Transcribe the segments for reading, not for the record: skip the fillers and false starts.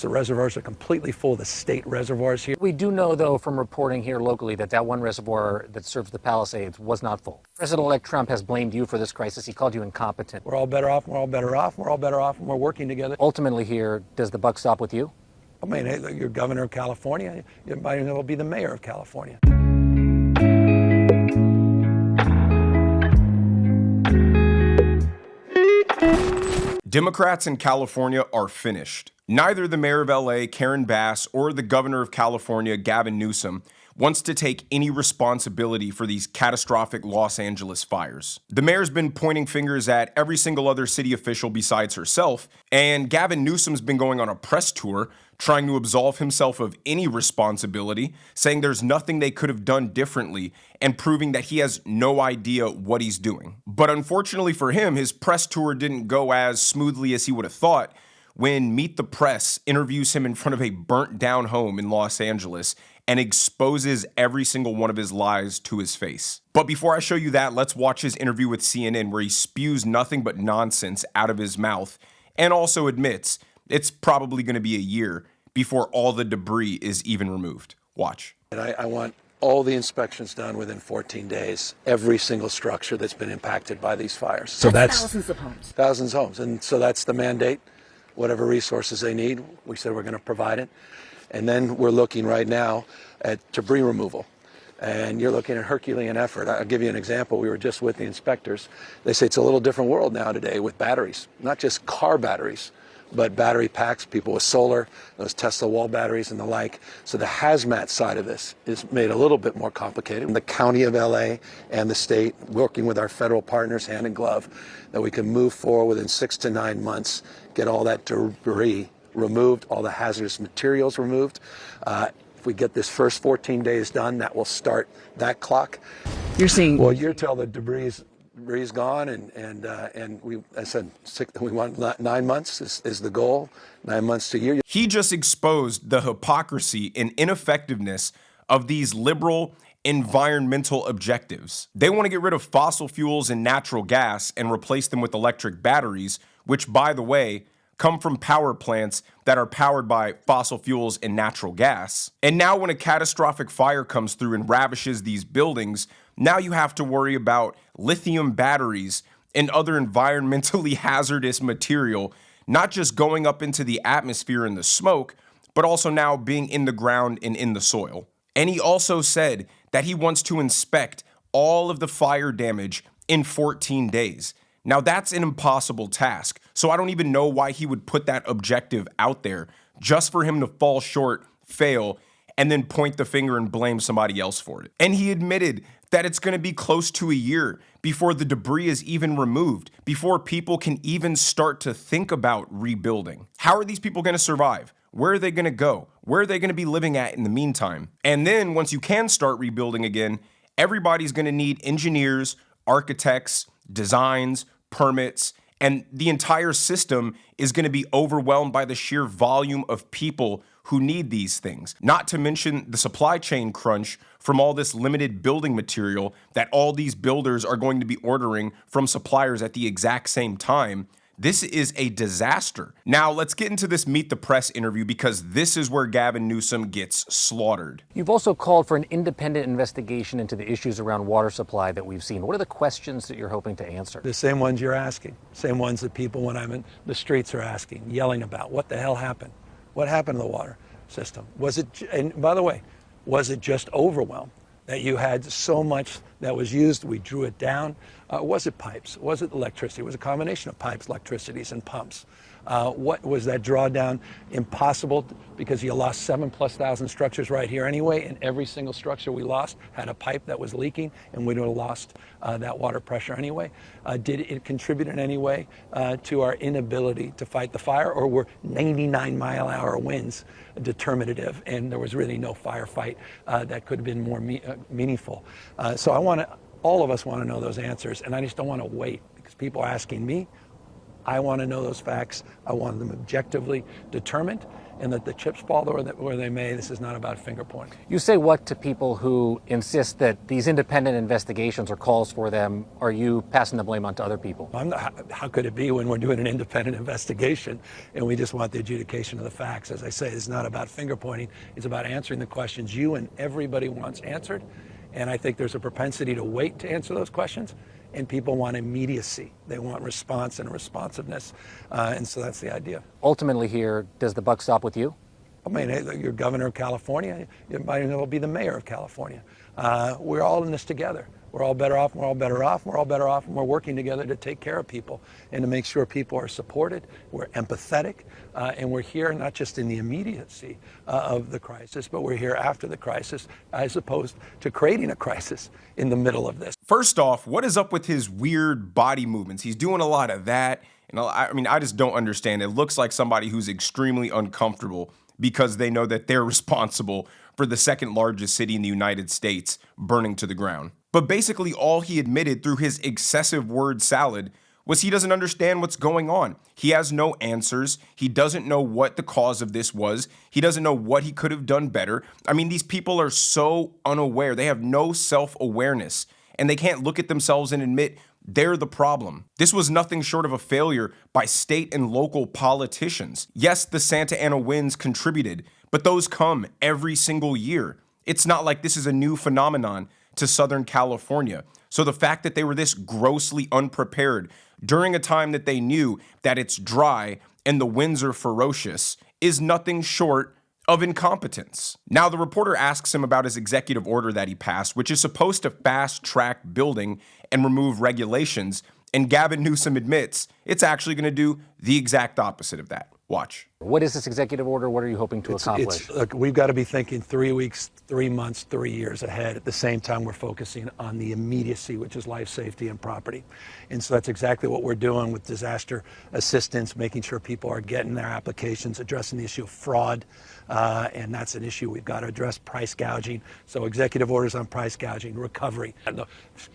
The reservoirs are completely full, the state reservoirs here. We do know, though, from reporting here locally that one reservoir that serves the Palisades was not full. President-elect Trump has blamed you for this crisis. He called you incompetent. We're all better off, we're all better off, we're all better off, and we're working together. Ultimately here, does the buck stop with you? I mean, you're governor of California, you might as well be the mayor of California. Democrats in California are finished. Neither the mayor of LA, Karen Bass, or the governor of California, Gavin Newsom, wants to take any responsibility for these catastrophic Los Angeles fires. The mayor's been pointing fingers at every single other city official besides herself, and Gavin Newsom's been going on a press tour trying to absolve himself of any responsibility, saying there's nothing they could have done differently, and proving that he has no idea what he's doing. But unfortunately for him, his press tour didn't go as smoothly as he would have thought when Meet the Press interviews him in front of a burnt down home in Los Angeles and exposes every single one of his lies to his face. But before I show you that, let's watch his interview with CNN where he spews nothing but nonsense out of his mouth and also admits it's probably going to be a year before all the debris is even removed. Watch. And I want all the inspections done within 14 days, every single structure that's been impacted by these fires. So that's thousands of homes. Thousands of homes. And so that's the mandate. Whatever resources they need, we said we're going to provide it. And then we're looking right now at debris removal. And you're looking at Herculean effort. I'll give you an example. We were just with the inspectors. They say it's a little different world now today with batteries, not just car batteries, but battery packs, people with solar, those Tesla wall batteries and the like. So the hazmat side of this is made a little bit more complicated. The county of LA and the state, working with our federal partners hand in glove, that we can move forward within 6 to 9 months, get all that debris removed, all the hazardous materials removed. If we get this first 14 days done, that will start that clock. You're seeing... Well, you're till the debris is gone, and I said we want 9 months is the goal, 9 months to a year. He just exposed the hypocrisy and ineffectiveness of these liberal environmental objectives. They want to get rid of fossil fuels and natural gas and replace them with electric batteries, which, by the way, come from power plants that are powered by fossil fuels and natural gas. And now when a catastrophic fire comes through and ravishes these buildings, now you have to worry about lithium batteries and other environmentally hazardous material, not just going up into the atmosphere in the smoke, but also now being in the ground and in the soil. And he also said that he wants to inspect all of the fire damage in 14 days. Now that's an impossible task, so I don't even know why he would put that objective out there just for him to fall short, fail, and then point the finger and blame somebody else for it. And he admitted that it's going to be close to a year before the debris is even removed, before people can even start to think about rebuilding. How are these people going to survive? Where are they going to go? Where are they going to be living at in the meantime? And then once you can start rebuilding again, everybody's going to need engineers, architects, designs, permits, and the entire system is going to be overwhelmed by the sheer volume of people who need these things. Not to mention the supply chain crunch from all this limited building material that all these builders are going to be ordering from suppliers at the exact same time. This is a disaster. Now, let's get into this Meet the Press interview because this is where Gavin Newsom gets slaughtered. You've also called for an independent investigation into the issues around water supply that we've seen. What are the questions that you're hoping to answer? The same ones you're asking, same ones that people when I'm in the streets are asking, yelling about. What the hell happened? What happened to the water system? Was it, and by the way, was it just overwhelm? That you had so much that was used, we drew it down. Was it pipes? Was it electricity? It was a combination of pipes, electricities, and pumps. What was that drawdown? Impossible because you lost 7,000+ structures right here anyway, and every single structure we lost had a pipe that was leaking, and we would have lost that water pressure anyway. Did it contribute in any way to our inability to fight the fire, or were 99-mile-an-hour winds determinative, and there was really no firefight that could have been more meaningful? So all of us want to know those answers, and I just don't want to wait because people are asking me. I want to know those facts. I want them objectively determined, and that the chips fall where they may. This is not about finger pointing. You say what to people who insist that these independent investigations or calls for them, are you passing the blame on to other people? How could it be when we're doing an independent investigation and we just want the adjudication of the facts? As I say, it's not about finger pointing. It's about answering the questions you and everybody wants answered. And I think there's a propensity to wait to answer those questions. And people want immediacy. They want response and responsiveness. And so that's the idea. Ultimately here, does the buck stop with you? I mean, you're governor of California. You might as well be the mayor of California. We're all in this together. We're all better off, and we're all better off, and we're all better off, and we're working together to take care of people and to make sure people are supported, we're empathetic, and we're here not just in the immediacy of the crisis, but we're here after the crisis, as opposed to creating a crisis in the middle of this. First off, what is up with his weird body movements? He's doing a lot of that, and I just don't understand. It looks like somebody who's extremely uncomfortable because they know that they're responsible for the second largest city in the United States burning to the ground. But basically all he admitted through his excessive word salad was he doesn't understand what's going on. He has no answers. He doesn't know what the cause of this was. He doesn't know what he could have done better. I mean, these people are so unaware. They have no self-awareness, and they can't look at themselves and admit they're the problem. This was nothing short of a failure by state and local politicians. Yes, the Santa Ana winds contributed, but those come every single year. It's not like this is a new phenomenon to Southern California. So the fact that they were this grossly unprepared during a time that they knew that it's dry and the winds are ferocious is nothing short of incompetence. Now, the reporter asks him about his executive order that he passed, which is supposed to fast-track building and remove regulations, and Gavin Newsom admits it's actually going to do the exact opposite of that. Watch. What is this executive order? What are you hoping to accomplish? Look, we've got to be thinking 3 weeks, 3 months, 3 years ahead. At the same time, we're focusing on the immediacy, which is life, safety, and property. And so that's exactly what we're doing with disaster assistance, making sure people are getting their applications, addressing the issue of fraud. And that's an issue we've got to address, price gouging. So executive orders on price gouging, recovery.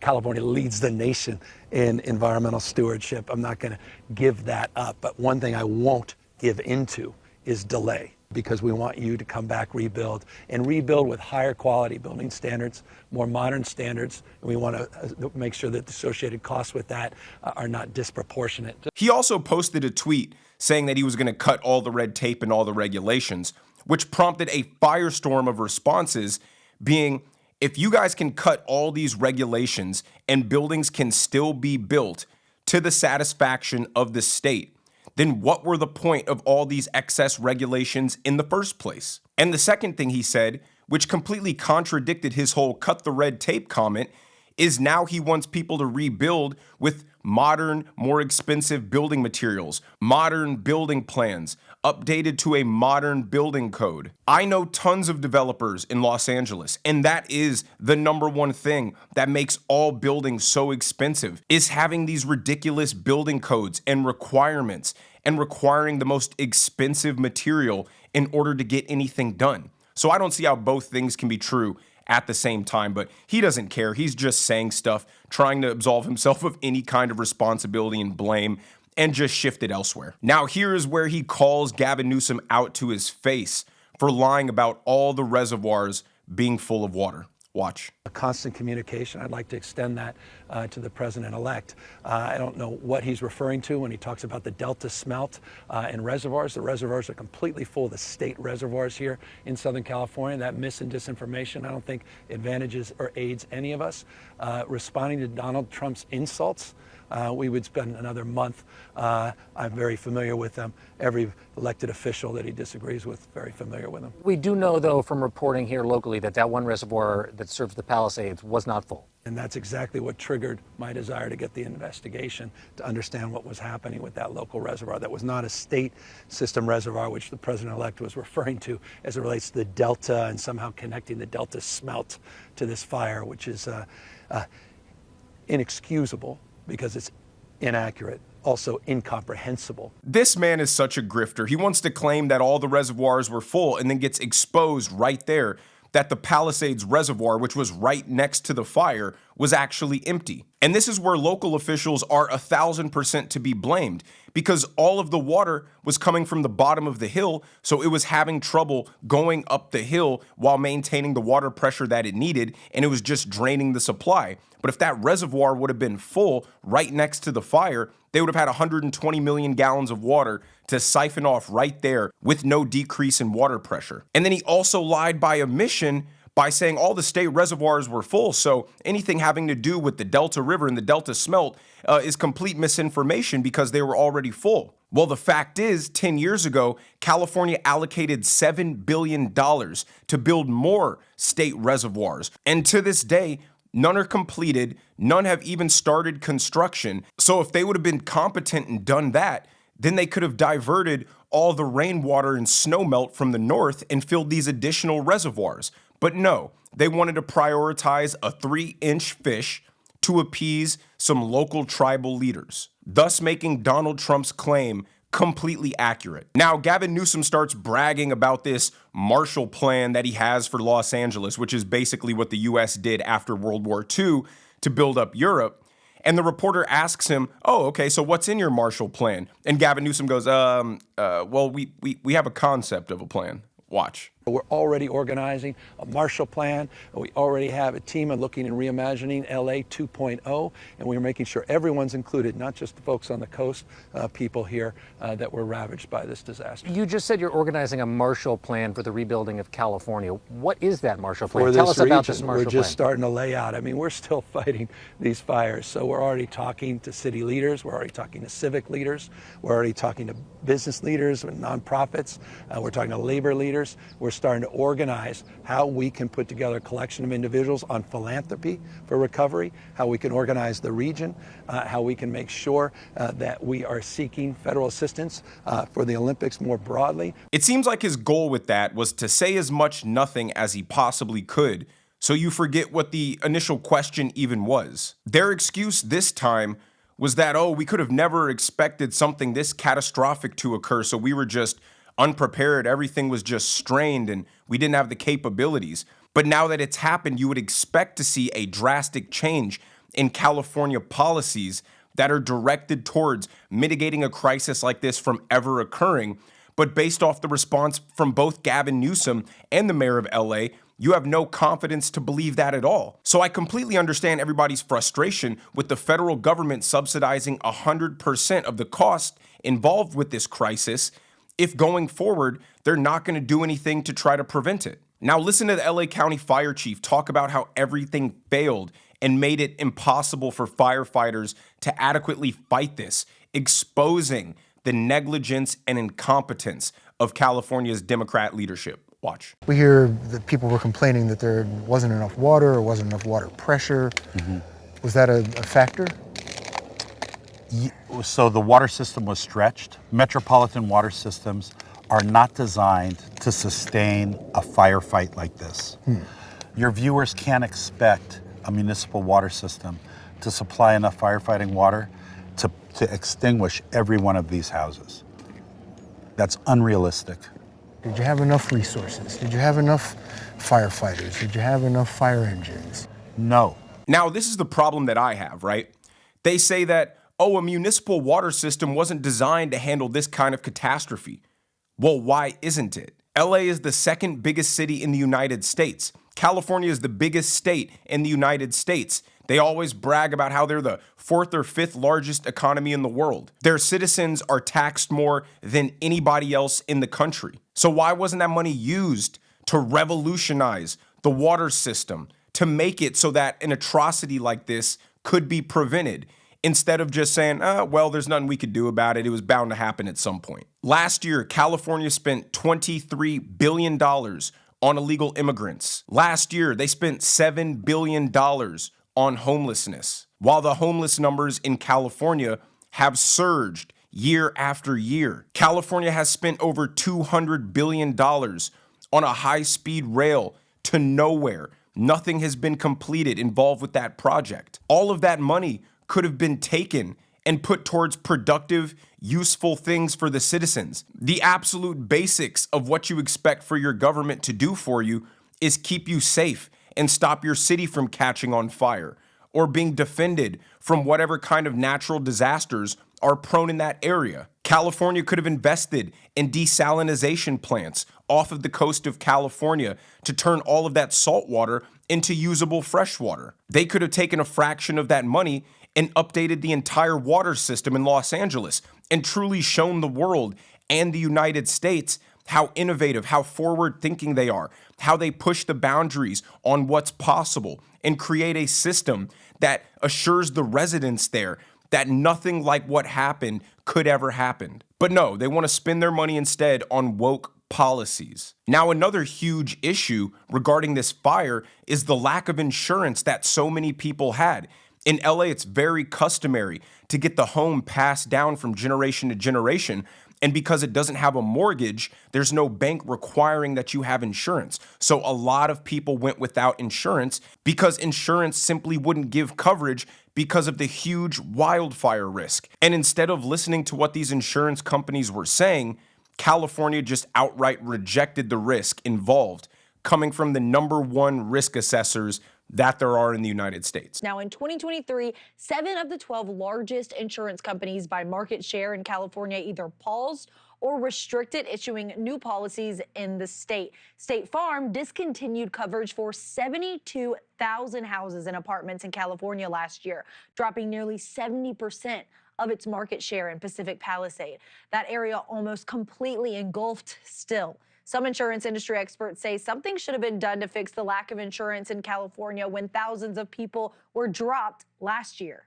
California leads the nation in environmental stewardship. I'm not going to give that up. But one thing I won't give into is delay, because we want you to come back, rebuild with higher quality building standards, more modern standards, and we want to make sure that the associated costs with that are not disproportionate. He also posted a tweet saying that he was going to cut all the red tape and all the regulations, which prompted a firestorm of responses being, if you guys can cut all these regulations and buildings can still be built to the satisfaction of the state, then what were the point of all these excess regulations in the first place? And the second thing he said, which completely contradicted his whole cut the red tape comment, is now he wants people to rebuild with modern, more expensive building materials, modern building plans, updated to a modern building code. I know tons of developers in Los Angeles, and that is the number one thing that makes all buildings so expensive, is having these ridiculous building codes and requirements and requiring the most expensive material in order to get anything done. So I don't see how both things can be true at the same time, but he doesn't care. He's just saying stuff, trying to absolve himself of any kind of responsibility and blame, and just shift it elsewhere. Now, here is where he calls Gavin Newsom out to his face for lying about all the reservoirs being full of water. Watch. A constant communication. I'd like to extend that to the president-elect. I don't know what he's referring to when he talks about the Delta smelt and reservoirs. The reservoirs are completely full. The state reservoirs here in Southern California. That mis and disinformation, I don't think advantages or aids any of us. Responding to Donald Trump's insults, we would spend another month. I'm very familiar with them. Every elected official that he disagrees with, very familiar with them. We do know, though, from reporting here locally that one reservoir that serves the Palisades was not full. And that's exactly what triggered my desire to get the investigation, to understand what was happening with that local reservoir. That was not a state system reservoir, which the president-elect was referring to as it relates to the Delta and somehow connecting the Delta smelt to this fire, which is inexcusable because it's inaccurate, also incomprehensible. This man is such a grifter. He wants to claim that all the reservoirs were full and then gets exposed right there that the Palisades Reservoir, which was right next to the fire, was actually empty. And this is where local officials are 1,000% to be blamed, because all of the water was coming from the bottom of the hill, so it was having trouble going up the hill while maintaining the water pressure that it needed, and it was just draining the supply. But if that reservoir would have been full right next to the fire, they would have had 120 million gallons of water to siphon off right there with no decrease in water pressure. And then he also lied by omission by saying all the state reservoirs were full, so anything having to do with the Delta River and the Delta Smelt is complete misinformation because they were already full. Well, the fact is, 10 years ago, California allocated $7 billion to build more state reservoirs, and to this day, none are completed, none have even started construction. So if they would have been competent and done that, then they could have diverted all the rainwater and snowmelt from the north and filled these additional reservoirs. But no, they wanted to prioritize a 3-inch fish to appease some local tribal leaders, thus making Donald Trump's claim completely accurate. Now, Gavin Newsom starts bragging about this Marshall Plan that he has for Los Angeles, which is basically what the US did after World War II to build up Europe. And the reporter asks him, oh, okay, so what's in your Marshall Plan? And Gavin Newsom goes, well, we have a concept of a plan. Watch. We're already organizing a Marshall Plan. We already have a team looking and reimagining LA 2.0, and we're making sure everyone's included, not just the folks on the coast, people here that were ravaged by this disaster. You just said you're organizing a Marshall Plan for the rebuilding of California. What is that Marshall Plan? For Tell this us about region, this Marshall we're just starting to lay out. I mean, we're still fighting these fires, so we're already talking to city leaders, we're already talking to civic leaders, we're already talking to business leaders and nonprofits, we're talking to labor leaders. We're starting to organize how we can put together a collection of individuals on philanthropy for recovery, how we can organize the region, how we can make sure that we are seeking federal assistance for the Olympics more broadly. It seems like his goal with that was to say as much nothing as he possibly could, so you forget what the initial question even was. Their excuse this time was that, oh, we could have never expected something this catastrophic to occur, so we were just unprepared, everything was just strained, and we didn't have the capabilities. But now that it's happened, you would expect to see a drastic change in California policies that are directed towards mitigating a crisis like this from ever occurring. But based off the response from both Gavin Newsom and the mayor of LA, you have no confidence to believe that at all. So I completely understand everybody's frustration with the federal government subsidizing 100% of the cost involved with this crisis, if going forward, they're not going to do anything to try to prevent it. Now listen to the LA County Fire Chief talk about how everything failed and made it impossible for firefighters to adequately fight this, exposing the negligence and incompetence of California's Democrat leadership. Watch. We hear that people were complaining that there wasn't enough water or wasn't enough water pressure. Was that a factor? So the water system was stretched. Metropolitan water systems are not designed to sustain a firefight like this. Your viewers can't expect a municipal water system to supply enough firefighting water to extinguish every one of these houses. That's unrealistic. Did you have enough resources? Did you have enough firefighters? Did you have enough fire engines? No. Now, this is the problem that I have, right? They say that, oh, a municipal water system wasn't designed to handle this kind of catastrophe. Well, why isn't it? LA is the second biggest city in the United States. California is the biggest state in the United States. They always brag about how they're the 4th or 5th largest economy in the world. Their citizens are taxed more than anybody else in the country. So why wasn't that money used to revolutionize the water system, to make it so that an atrocity like this could be prevented, instead of just saying, well, there's nothing we could do about it. It was bound to happen at some point. Last year, California spent $23 billion on illegal immigrants. Last year, they spent $7 billion on homelessness, while the homeless numbers in California have surged year after year. California has spent over $200 billion on a high-speed rail to nowhere. Nothing has been completed involved with that project. All of that money could have been taken and put towards productive, useful things for the citizens. The absolute basics of what you expect for your government to do for you is keep you safe and stop your city from catching on fire, or being defended from whatever kind of natural disasters are prone in that area. California could have invested in desalination plants off of the coast of California to turn all of that salt water into usable fresh water. They could have taken a fraction of that money and updated the entire water system in Los Angeles and truly shown the world and the United States how innovative, how forward-thinking they are, how they push the boundaries on what's possible and create a system that assures the residents there that nothing like what happened could ever happen. But no, they want to spend their money instead on woke policies. Now, another huge issue regarding this fire is the lack of insurance that so many people had. In LA, it's very customary to get the home passed down from generation to generation. And because it doesn't have a mortgage, there's no bank requiring that you have insurance. So a lot of people went without insurance because insurance simply wouldn't give coverage because of the huge wildfire risk. And instead of listening to what these insurance companies were saying, California just outright rejected the risk involved, coming from the #1 risk assessors that there are in the United States. Now, in 2023, 7 of the 12 largest insurance companies by market share in California either paused or restricted issuing new policies in the state. State Farm discontinued coverage for 72,000 houses and apartments in California last year, dropping nearly 70% of its market share in Pacific Palisade. That area almost completely engulfed still. Some insurance industry experts say something should have been done to fix the lack of insurance in California when thousands of people were dropped last year.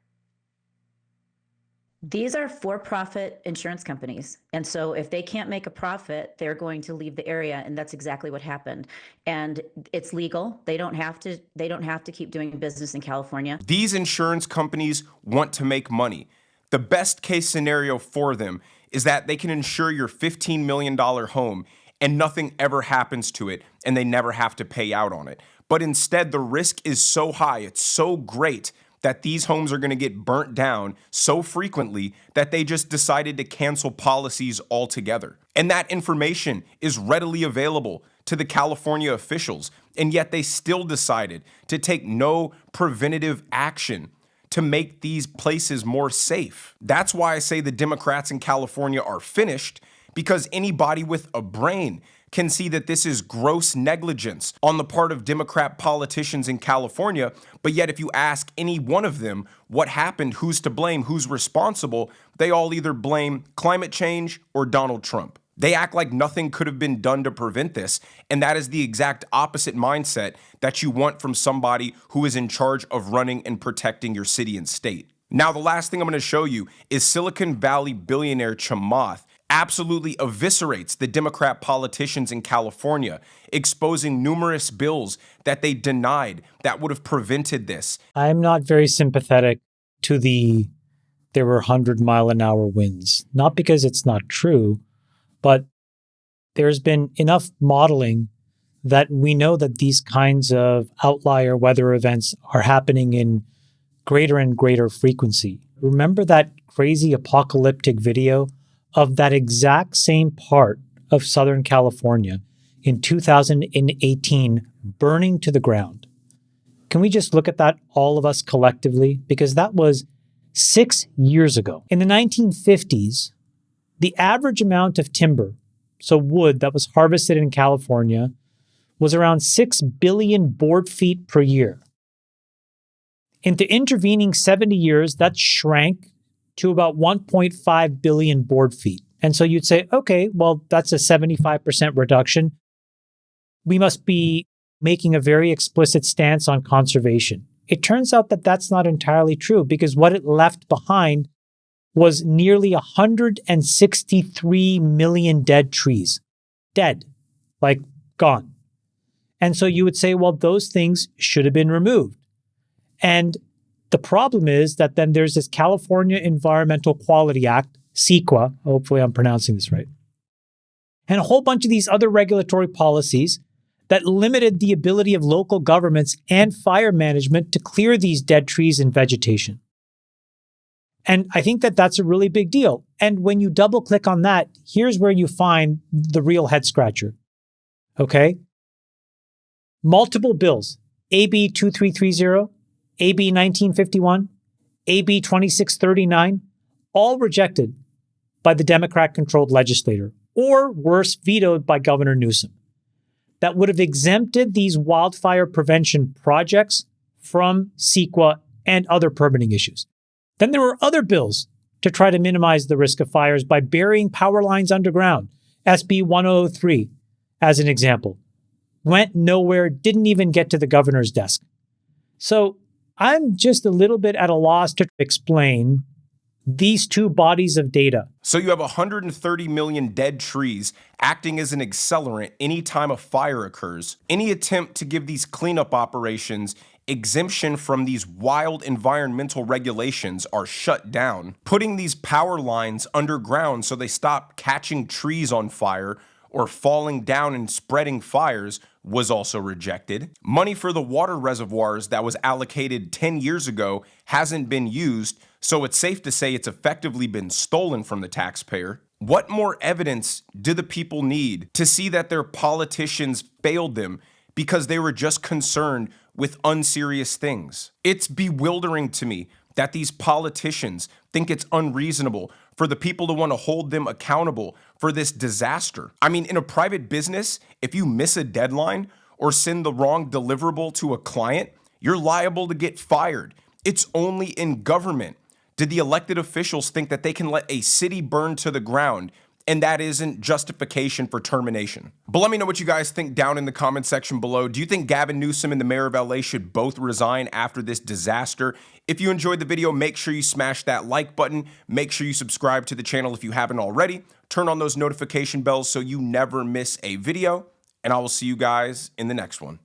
These are for-profit insurance companies. And so if they can't make a profit, they're going to leave the area. And that's exactly what happened. And it's legal. They don't have to keep doing business in California. These insurance companies want to make money. The best case scenario for them is that they can insure your $15 million home and nothing ever happens to it and they never have to pay out on it. But instead, the risk is so high, it's so great that these homes are going to get burnt down so frequently that they just decided to cancel policies altogether. And that information is readily available to the California officials, and yet they still decided to take no preventative action to make these places more safe. That's why I say the Democrats in California are finished, because anybody with a brain can see that this is gross negligence on the part of Democrat politicians in California. But yet if you ask any one of them what happened, who's to blame, who's responsible, they all either blame climate change or Donald Trump. They act like nothing could have been done to prevent this, and that is the exact opposite mindset that you want from somebody who is in charge of running and protecting your city and state. Now, the last thing I'm going to show you is Silicon Valley billionaire Chamath absolutely eviscerates the Democrat politicians in California, exposing numerous bills that they denied that would have prevented this. I'm not very sympathetic to there were 100-mile-an-hour winds, not because it's not true, but there's been enough modeling that we know that these kinds of outlier weather events are happening in greater and greater frequency. Remember that crazy apocalyptic video of that exact same part of Southern California in 2018 burning to the ground? Can we just look at that, all of us collectively? Because that was 6 years ago. In the 1950s, the average amount of timber, so wood that was harvested in California, was around 6 billion board feet per year. In the intervening 70 years, that shrank to about 1.5 billion board feet. And so you'd say, okay, well, that's a 75% reduction. We must be making a very explicit stance on conservation. It turns out that that's not entirely true, because what it left behind was nearly 163 million dead trees. Dead, like gone. And so you would say, well, those things should have been removed. And the problem is that then there's this California Environmental Quality Act, CEQA, hopefully I'm pronouncing this right, and a whole bunch of these other regulatory policies that limited the ability of local governments and fire management to clear these dead trees and vegetation. And I think that that's a really big deal. And when you double click on that, here's where you find the real head scratcher. Okay? Multiple bills. AB 2330, AB 1951, AB 2639, all rejected by the Democrat-controlled legislature, or worse, vetoed by Governor Newsom, that would have exempted these wildfire prevention projects from CEQA and other permitting issues. Then there were other bills to try to minimize the risk of fires by burying power lines underground. SB 1003, as an example, went nowhere, didn't even get to the governor's desk. So I'm just a little bit at a loss to explain these two bodies of data. So you have 130 million dead trees acting as an accelerant anytime a fire occurs. Any attempt to give these cleanup operations exemption from these wild environmental regulations are shut down. Putting these power lines underground so they stop catching trees on fire or falling down and spreading fires was also rejected. Money for the water reservoirs that was allocated 10 years ago hasn't been used, so it's safe to say it's effectively been stolen from the taxpayer. What more evidence do the people need to see that their politicians failed them because they were just concerned with unserious things? It's bewildering to me that these politicians think it's unreasonable for the people to want to hold them accountable for this disaster. I mean, in a private business, if you miss a deadline or send the wrong deliverable to a client, you're liable to get fired. It's only in government did the elected officials think that they can let a city burn to the ground, and that isn't justification for termination. But let me know what you guys think down in the comment section below. Do you think Gavin Newsom and the mayor of LA should both resign after this disaster? If you enjoyed the video, make sure you smash that like button. Make sure you subscribe to the channel if you haven't already. Turn on those notification bells so you never miss a video. And I will see you guys in the next one.